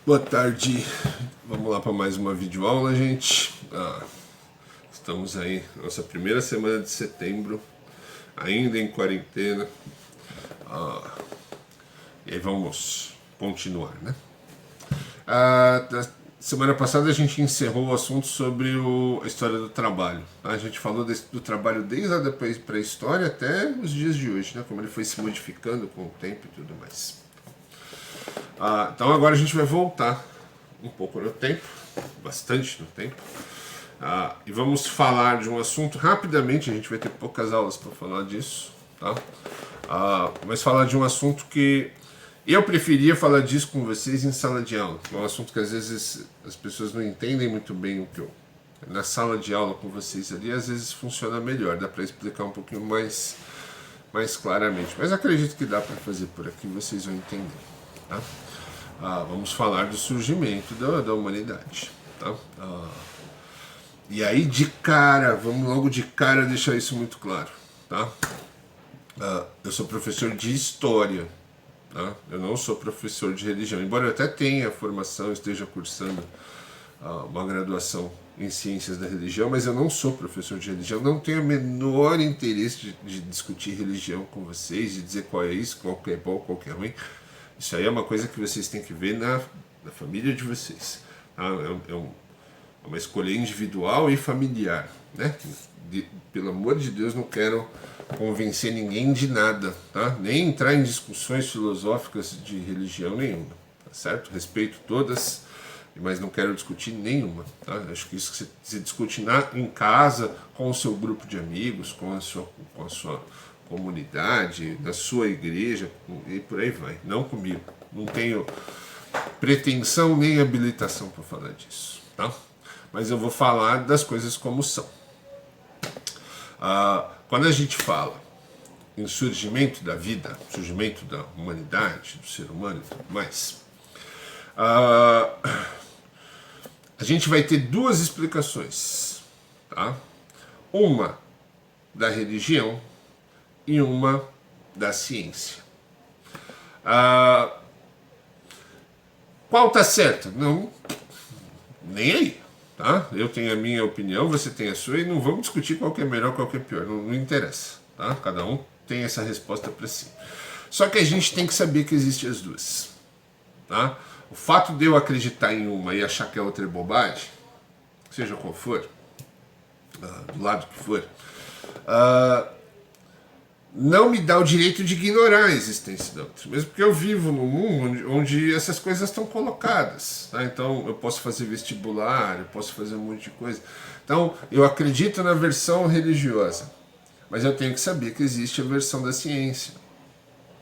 Boa tarde, vamos lá para mais uma videoaula, gente. Estamos aí, nossa primeira semana de setembro, ainda em quarentena. E aí vamos continuar, né? Da semana passada a gente encerrou o assunto sobre a história do trabalho. A gente falou do trabalho desde a pré-história até os dias de hoje, né? Como ele foi se modificando com o tempo e tudo mais. Então agora a gente vai voltar um pouco no tempo, bastante no tempo, e vamos falar de um assunto rapidamente. A gente vai ter poucas aulas para falar disso, tá? Mas falar de um assunto que eu preferia falar disso com vocês em sala de aula. É um assunto que às vezes as pessoas não entendem muito bem o que eu... Na sala de aula com vocês ali, às vezes funciona melhor, dá para explicar um pouquinho mais claramente. Mas acredito que dá para fazer por aqui, vocês vão entender, tá? Vamos falar do surgimento da humanidade, tá? E aí de cara, vamos logo de cara deixar isso muito claro, tá? Eu sou professor de história, tá? Eu não sou professor de religião, embora eu até tenha formação, esteja cursando uma graduação em ciências da religião, mas eu não sou professor de religião, não tenho o menor interesse de discutir religião com vocês, de dizer qual é isso, qual que é bom, qual que é ruim. Isso aí é uma coisa que vocês têm que ver na família de vocês. Tá? É uma escolha individual e familiar, né? Pelo amor de Deus, não quero convencer ninguém de nada, tá? Nem entrar em discussões filosóficas de religião nenhuma, tá certo? Respeito todas, mas não quero discutir nenhuma, tá? Acho que isso que você discute em casa, com o seu grupo de amigos, com a sua comunidade, na sua igreja e por aí vai. Não comigo. Não tenho pretensão nem habilitação para falar disso, tá? Mas eu vou falar das coisas como são. Quando a gente fala em surgimento da vida, surgimento da humanidade, do ser humano e tudo mais, a gente vai ter duas explicações, tá? Uma da religião e uma da ciência. Qual tá certa? Não, nem aí, tá? Eu tenho a minha opinião, você tem a sua, e não vamos discutir qual que é melhor, qual que é pior, não interessa, tá? Cada um tem essa resposta para si. Só que a gente tem que saber que existem as duas, tá? O fato de eu acreditar em uma e achar que a outra é bobagem, seja qual for, do lado que for, não me dá o direito de ignorar a existência da outra, mesmo porque eu vivo num mundo onde essas coisas estão colocadas, tá? Então eu posso fazer vestibular, eu posso fazer um monte de coisa. Então eu acredito na versão religiosa, mas eu tenho que saber que existe a versão da ciência.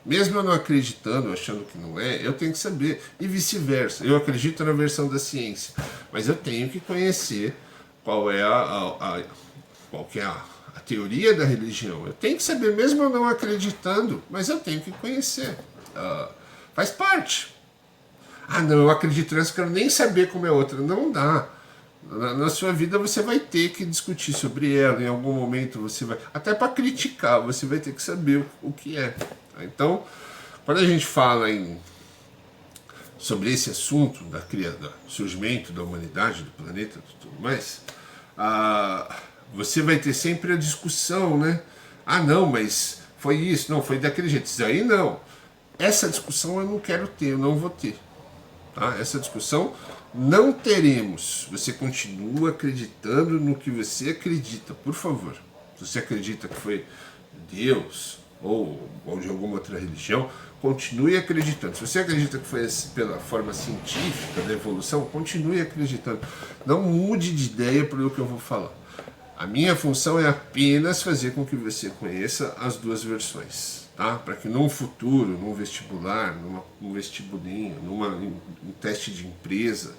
Mesmo eu não acreditando, achando que não é, eu tenho que saber, e vice-versa. Eu acredito na versão da ciência, mas eu tenho que conhecer qual é qual que é a teoria da religião. Eu tenho que saber, mesmo eu não acreditando, mas eu tenho que conhecer. Faz parte. Não, eu acredito nessa, quero nem saber como é outra. Não dá. Na sua vida você vai ter que discutir sobre ela, em algum momento você vai... Até para criticar, você vai ter que saber o que é. Então, quando a gente fala sobre esse assunto do surgimento da humanidade, do planeta e tudo mais, você vai ter sempre a discussão, né? Não, mas foi isso, não, foi daquele jeito. Isso aí não. Essa discussão eu não quero ter, eu não vou ter. Tá? Essa discussão não teremos. Você continua acreditando no que você acredita, por favor. Se você acredita que foi Deus ou de alguma outra religião, continue acreditando. Se você acredita que foi pela forma científica da evolução, continue acreditando. Não mude de ideia pelo que eu vou falar. A minha função é apenas fazer com que você conheça as duas versões, tá? Para que num futuro, num vestibular, num vestibulinho, num teste de empresa,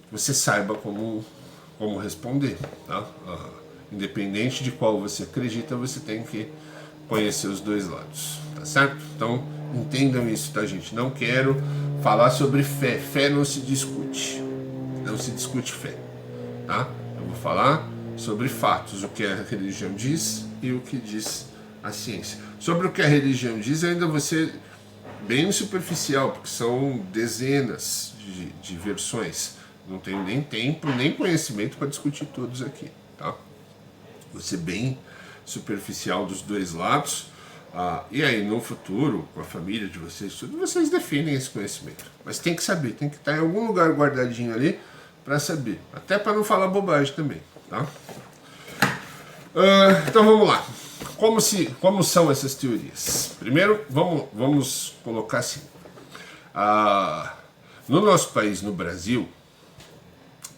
você saiba como responder, tá? Independente de qual você acredita, você tem que conhecer os dois lados, tá certo? Então entendam isso, tá, gente? Não quero falar sobre fé. Fé não se discute. Não se discute fé, tá? Eu vou falar sobre fatos, o que a religião diz e o que diz a ciência. Sobre o que a religião diz, ainda vou ser bem superficial, porque são dezenas de versões. Não tenho nem tempo, nem conhecimento para discutir todos aqui, tá? Vou ser bem superficial dos dois lados. E aí, no futuro, com a família de vocês, tudo, vocês definem esse conhecimento. Mas tem que saber, tem que estar em algum lugar guardadinho ali para saber. Até para não falar bobagem também, tá? Então vamos lá. Como são essas teorias? Primeiro, vamos colocar assim. No nosso país, no Brasil,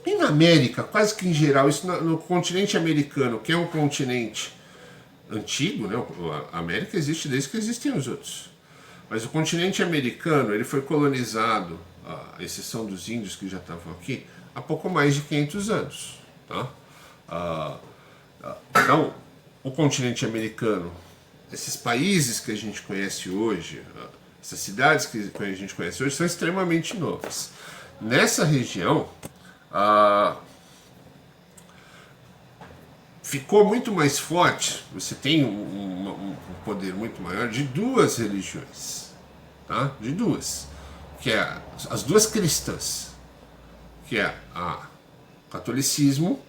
e na América, quase que em geral, isso no continente americano, que é um continente antigo, né? A América existe desde que existem os outros. Mas o continente americano, ele foi colonizado, à exceção dos índios que já estavam aqui, há pouco mais de 500 anos. Tá? Então, o continente americano, esses países que a gente conhece hoje, essas cidades que a gente conhece hoje, são extremamente novas. Nessa região, ficou muito mais forte, você tem um poder muito maior de duas religiões, tá? De duas, que é as duas cristãs, que é o catolicismo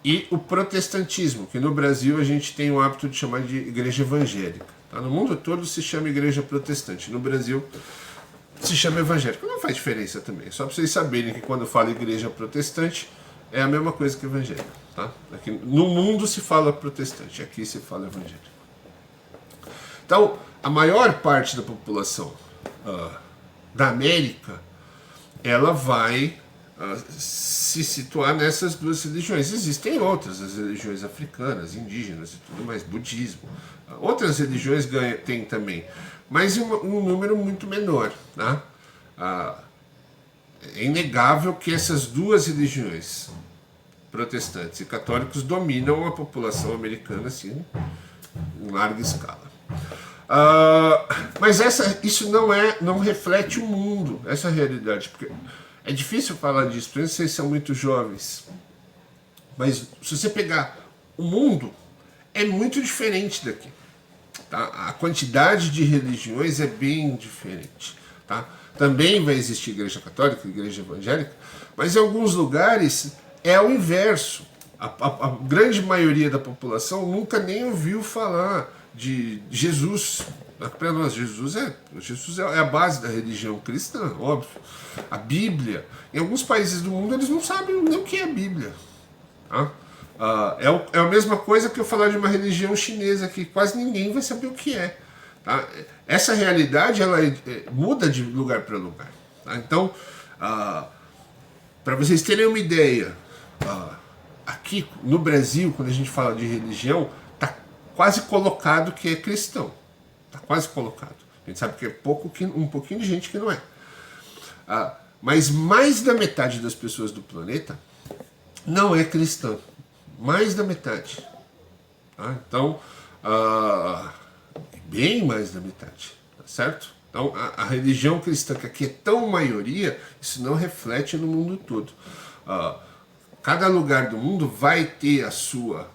e o protestantismo, que no Brasil a gente tem o hábito de chamar de igreja evangélica. Tá? No mundo todo se chama igreja protestante, no Brasil se chama evangélica. Não faz diferença também, só para vocês saberem que quando eu falo igreja protestante é a mesma coisa que evangélica. Tá? Aqui, no mundo se fala protestante, aqui se fala evangélico. Então, a maior parte da população da América, ela vai se situar nessas duas religiões. Existem outras, as religiões africanas, indígenas e tudo mais, budismo. Outras religiões tem também, mas em um número muito menor. Tá? É inegável que essas duas religiões, protestantes e católicos, dominam a população americana assim, em larga escala. Mas isso não reflete o mundo, essa realidade, porque é difícil falar disso, porque vocês são muito jovens, mas se você pegar o mundo, é muito diferente daqui. Tá? A quantidade de religiões é bem diferente. Tá? Também vai existir igreja católica, igreja evangélica, mas em alguns lugares é o inverso. A grande maioria da população nunca nem ouviu falar de Jesus. Para nós, Jesus é a base da religião cristã, óbvio. A Bíblia, em alguns países do mundo, eles não sabem nem o que é a Bíblia. Tá? É a mesma coisa que eu falar de uma religião chinesa, que quase ninguém vai saber o que é. Tá? Essa realidade ela muda de lugar para lugar. Tá? Então, para vocês terem uma ideia, aqui no Brasil, quando a gente fala de religião, está quase colocado que é cristão. Está quase colocado. A gente sabe que é um pouquinho de gente que não é. Mas mais da metade das pessoas do planeta não é cristã. Mais da metade. Tá? Então, bem mais da metade. Tá certo? Então, a religião cristã, que aqui é tão maioria, isso não reflete no mundo todo. Cada lugar do mundo vai ter a sua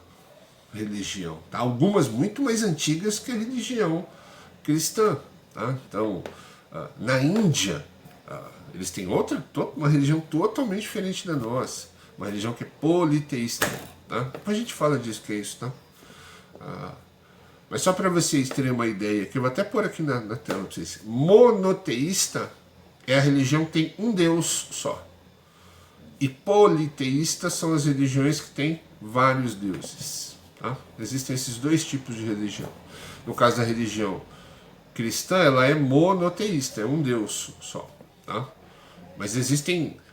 religião. Tá? Algumas muito mais antigas que a religião cristã. Tá? Então, na Índia, eles têm uma religião totalmente diferente da nossa. Uma religião que é politeísta. Tá? Depois a gente fala disso, que é isso. Tá? Mas só para vocês terem uma ideia, que eu vou até pôr aqui na tela para vocês. Monoteísta é a religião que tem um Deus só. E politeístas são as religiões que têm vários deuses. Tá? Existem esses dois tipos de religião. No caso da religião cristã, ela é monoteísta, é um Deus só. Tá? Mas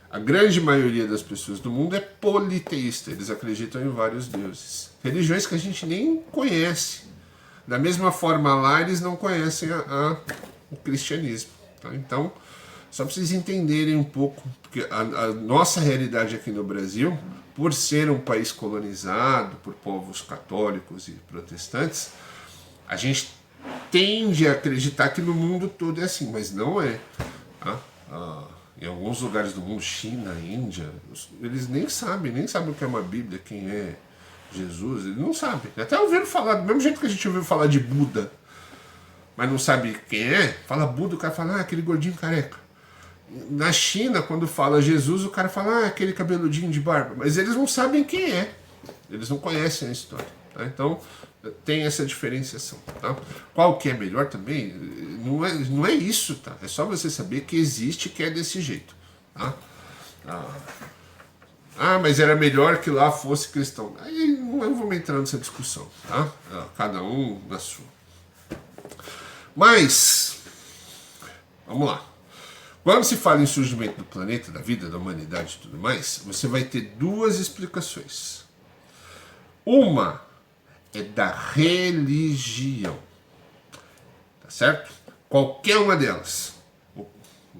a grande maioria das pessoas do mundo é politeísta, eles acreditam em vários deuses. Religiões que a gente nem conhece. Da mesma forma, lá eles não conhecem o cristianismo. Tá? Então, só para vocês entenderem um pouco, porque a nossa realidade aqui no Brasil, por ser um país colonizado por povos católicos e protestantes, a gente tende a acreditar que no mundo todo é assim, mas não é. Tá? Em alguns lugares do mundo, China, Índia, eles nem sabem o que é uma Bíblia, quem é Jesus, eles não sabem. Até ouviram falar, do mesmo jeito que a gente ouviu falar de Buda. mas não sabe quem é, fala Buda, o cara fala, aquele gordinho careca. Na China, quando fala Jesus, o cara fala, aquele cabeludinho de barba. Mas eles não sabem quem é. Eles não conhecem a história. Tá? Então, tem essa diferenciação. Tá? Qual que é melhor também? Não é isso. Tá? É só você saber que existe, que é desse jeito. Tá? Mas era melhor que lá fosse cristão. Aí não vamos entrar nessa discussão. Tá? Cada um na sua. Mas, vamos lá. Quando se fala em surgimento do planeta, da vida, da humanidade e tudo mais, você vai ter duas explicações. Uma é da religião, tá certo? Qualquer uma delas.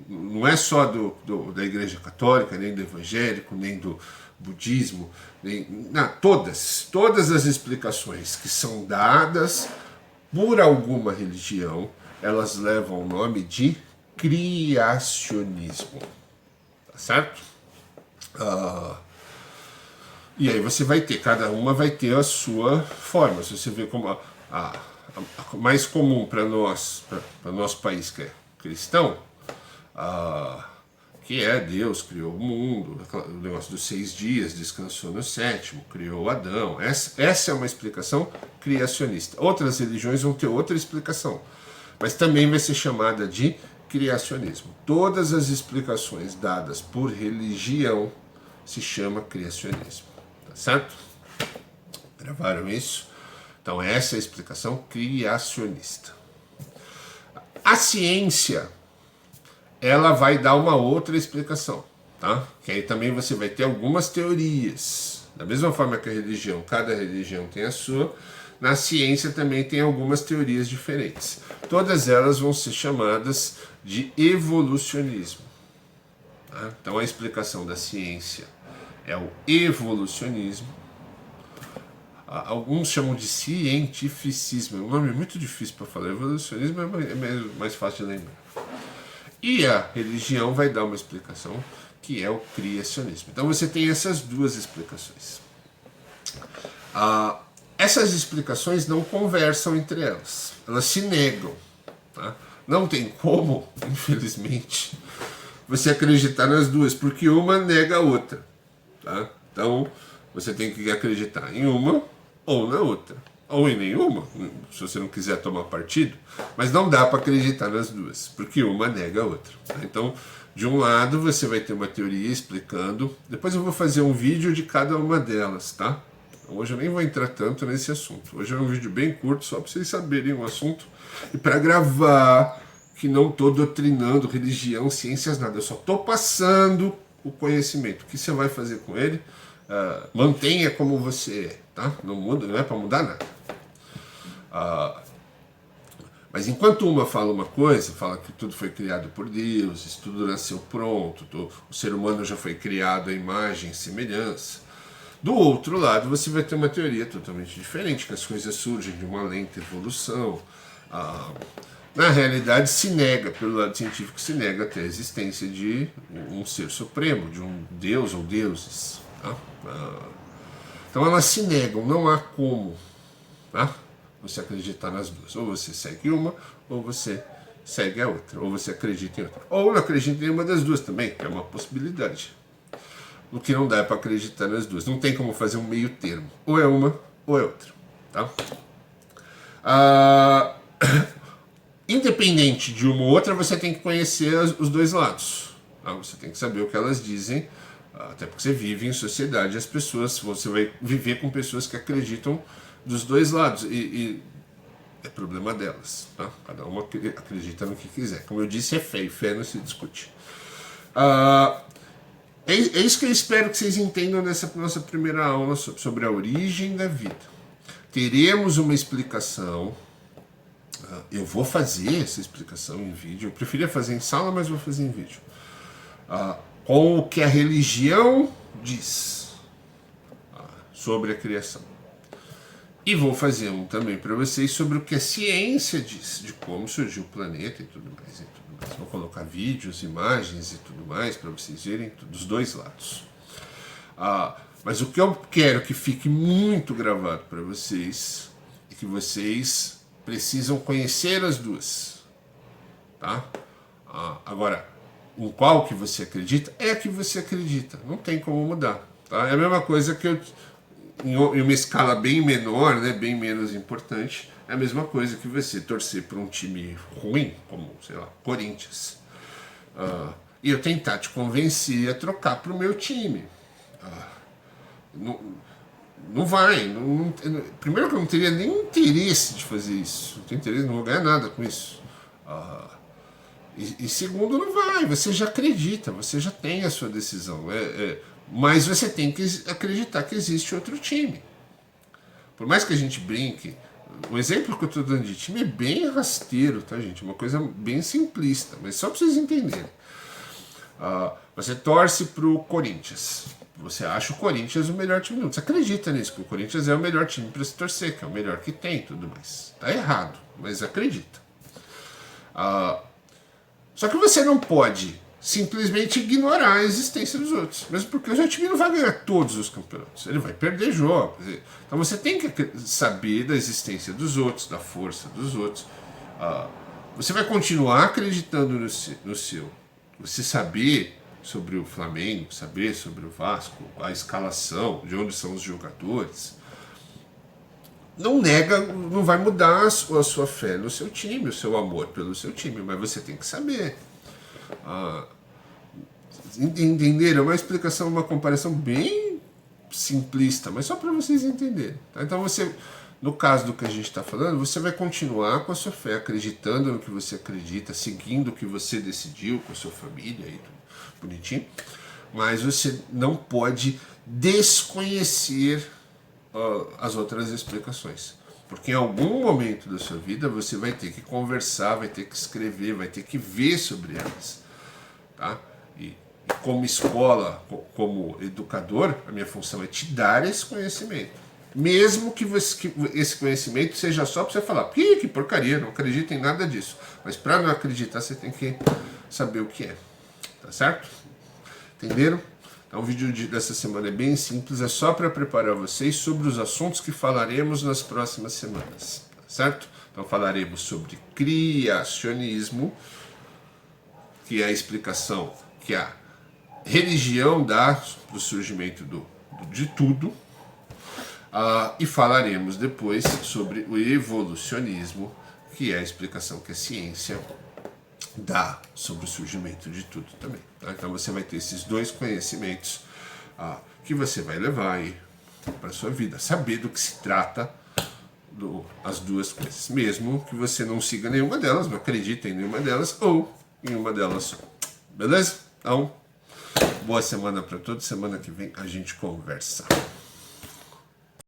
Não é só da Igreja Católica, nem do Evangélico, nem do budismo, todas as explicações que são dadas por alguma religião, elas levam o nome de criacionismo, tá certo? E aí você vai ter, cada uma vai ter a sua forma. Se você vê como a mais comum para nós, para nosso país que é cristão, que é Deus criou o mundo, o negócio dos 6 dias, descansou no 7º, criou Adão. Essa é uma explicação criacionista. Outras religiões vão ter outra explicação, mas também vai ser chamada de criacionismo. Todas as explicações dadas por religião se chama criacionismo. Tá certo? Gravaram isso? Então essa é a explicação criacionista. A ciência, ela vai dar uma outra explicação, tá? Que aí também você vai ter algumas teorias. Da mesma forma que a religião, cada religião tem a sua, na ciência também tem algumas teorias diferentes. Todas elas vão ser chamadas de evolucionismo. Tá? Então a explicação da ciência é o evolucionismo. Alguns chamam de cientificismo. É um nome muito difícil para falar. Evolucionismo é mais fácil de lembrar. E a religião vai dar uma explicação que é o criacionismo. Então você tem essas duas explicações. Essas explicações não conversam entre elas. Elas se negam. Tá? Não tem como, infelizmente, você acreditar nas duas, porque uma nega a outra. Tá? Então você tem que acreditar em uma ou na outra. Ou em nenhuma, se você não quiser tomar partido, mas não dá para acreditar nas duas, porque uma nega a outra. Tá? Então, de um lado, você vai ter uma teoria explicando, depois eu vou fazer um vídeo de cada uma delas, tá? Hoje eu nem vou entrar tanto nesse assunto. Hoje é um vídeo bem curto, só para vocês saberem o assunto, e para gravar, que não estou doutrinando religião, ciências, nada, eu só estou passando o conhecimento. O que você vai fazer com ele? Mantenha como você é, tá? Não muda, não é para mudar nada. Mas enquanto uma fala uma coisa, fala que tudo foi criado por Deus, isso tudo nasceu pronto, o ser humano já foi criado à imagem e semelhança. Do outro lado, você vai ter uma teoria totalmente diferente, que as coisas surgem de uma lenta evolução. Na realidade, se nega, pelo lado científico, se nega até a existência de um ser supremo, de um Deus ou deuses. Tá? Então elas se negam, não há como, tá? Você acreditar nas duas. Ou você segue uma, ou você segue a outra. Ou você acredita em outra. Ou não acredita em uma das duas também, que é uma possibilidade. O que não dá é para acreditar nas duas. Não tem como fazer um meio termo. Ou é uma, ou é outra. Tá? Independente de uma ou outra, você tem que conhecer os dois lados. Tá? Você tem que saber o que elas dizem, até porque você vive em sociedade, as pessoas, você vai viver com pessoas que acreditam dos dois lados, e é problema delas, tá? Cada uma acredita no que quiser. Como eu disse, é fé, e fé não se discute. É isso que eu espero que vocês entendam nessa nossa primeira aula sobre a origem da vida. Teremos uma explicação, eu vou fazer essa explicação em vídeo, eu preferia fazer em sala, mas vou fazer em vídeo, com o que a religião diz sobre a criação. E vou fazer um também para vocês sobre o que a ciência diz, de como surgiu o planeta e tudo mais. Vou colocar vídeos, imagens e tudo mais para vocês verem dos dois lados. Mas o que eu quero que fique muito gravado para vocês é que vocês precisam conhecer as duas. Tá? Agora, em qual que você acredita, é a que você acredita. Não tem como mudar. Tá? É a mesma coisa que em uma escala bem menor, né, bem menos importante, é a mesma coisa que você torcer para um time ruim, como, sei lá, Corinthians. E eu tentar te convencer a trocar para o meu time. Não vai. Primeiro que eu não teria nem interesse de fazer isso. Não tenho interesse, não vou ganhar nada com isso. E segundo, não vai. Você já acredita, você já tem a sua decisão. Mas você tem que acreditar que existe outro time. Por mais que a gente brinque, o exemplo que eu estou dando de time é bem rasteiro, tá, gente? Uma coisa bem simplista, mas só para vocês entenderem. Você torce para o Corinthians. Você acha o Corinthians o melhor time do mundo. Você acredita nisso, que o Corinthians é o melhor time para se torcer, que é o melhor que tem e tudo mais. Tá errado, mas acredita. Só que você não pode simplesmente ignorar a existência dos outros. Mesmo porque o seu time não vai ganhar todos os campeonatos. Ele vai perder jogos. Então você tem que saber da existência dos outros, da força dos outros. Você vai continuar acreditando no seu. Você saber sobre o Flamengo, saber sobre o Vasco, a escalação, de onde são os jogadores, não nega, não vai mudar a sua fé no seu time, o seu amor pelo seu time, mas você tem que saber. Entenderam? É uma explicação, uma comparação bem simplista, mas só para vocês entenderem. Tá? Então você, no caso do que a gente está falando, você vai continuar com a sua fé, acreditando no que você acredita, seguindo o que você decidiu com a sua família e tudo bonitinho, mas você não pode desconhecer as outras explicações. Porque em algum momento da sua vida você vai ter que conversar, vai ter que escrever, vai ter que ver sobre elas. Tá? E como escola, como educador, a minha função é te dar esse conhecimento. Mesmo que esse conhecimento seja só para você falar, que porcaria, não acredito em nada disso. Mas para não acreditar, você tem que saber o que é. Tá certo? Entenderam? Então o vídeo dessa semana é bem simples, é só para preparar vocês sobre os assuntos que falaremos nas próximas semanas. Tá certo? Então falaremos sobre criacionismo, que é a explicação que a religião dá para o surgimento de tudo. E falaremos depois sobre o evolucionismo, que é a explicação que a ciência dá sobre o surgimento de tudo também. Tá? Então você vai ter esses dois conhecimentos que você vai levar aí para a sua vida. Saber do que se trata as duas coisas. Mesmo que você não siga nenhuma delas, não acredite em nenhuma delas, ou em uma delas só. Beleza? Então, boa semana para todos. Semana que vem a gente conversa.